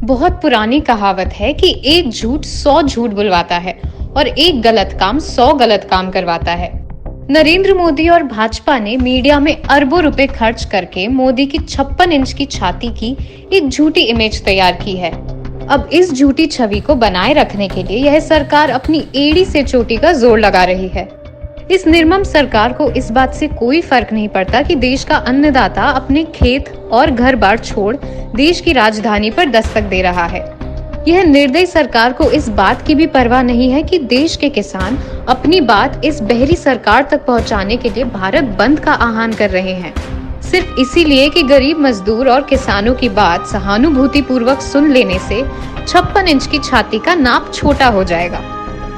बहुत पुरानी कहावत है कि एक झूठ 100 झूठ बुलवाता है और एक गलत काम 100 गलत काम करवाता है। नरेंद्र मोदी और भाजपा ने मीडिया में अरबों रुपए खर्च करके मोदी की 56 इंच की छाती की एक झूठी इमेज तैयार की है। अब इस झूठी छवि को बनाए रखने के लिए यह सरकार अपनी एड़ी से चोटी का जोर लगा रही है। इस निर्मम सरकार को इस बात से कोई फर्क नहीं पड़ता कि देश का अन्नदाता अपने खेत और घर बार छोड़ देश की राजधानी पर दस्तक दे रहा है। यह निर्दयी सरकार को इस बात की भी परवाह नहीं है कि देश के किसान अपनी बात इस बहरी सरकार तक पहुंचाने के लिए भारत बंद का आह्वान कर रहे हैं, सिर्फ इसीलिए कि गरीब मजदूर और किसानों की बात सहानुभूति पूर्वक सुन लेने से 56 इंच की छाती का नाप छोटा हो जाएगा।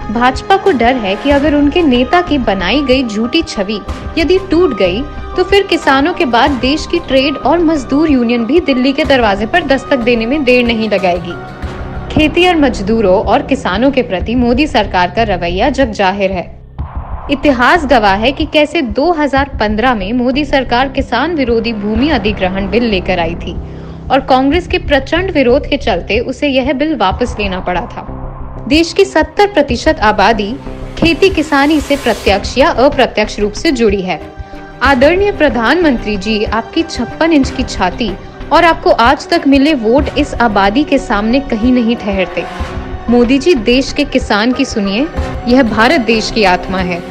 भाजपा को डर है कि अगर उनके नेता की बनाई गई झूठी छवि यदि टूट गई तो फिर किसानों के बाद देश की ट्रेड और मजदूर यूनियन भी दिल्ली के दरवाजे पर दस्तक देने में देर नहीं लगाएगी। खेती और मजदूरों और किसानों के प्रति मोदी सरकार का रवैया जग जाहिर है। इतिहास गवाह है कि कैसे 2015 में मोदी सरकार किसान विरोधी भूमि अधिग्रहण बिल लेकर आई थी और कांग्रेस के प्रचंड विरोध के चलते उसे यह बिल वापस लेना पड़ा था। देश की 70% आबादी खेती किसानी से प्रत्यक्ष या अप्रत्यक्ष रूप से जुड़ी है। आदरणीय प्रधानमंत्री जी, आपकी 56 इंच की छाती और आपको आज तक मिले वोट इस आबादी के सामने कहीं नहीं ठहरते। मोदी जी, देश के किसान की सुनिए, यह भारत देश की आत्मा है।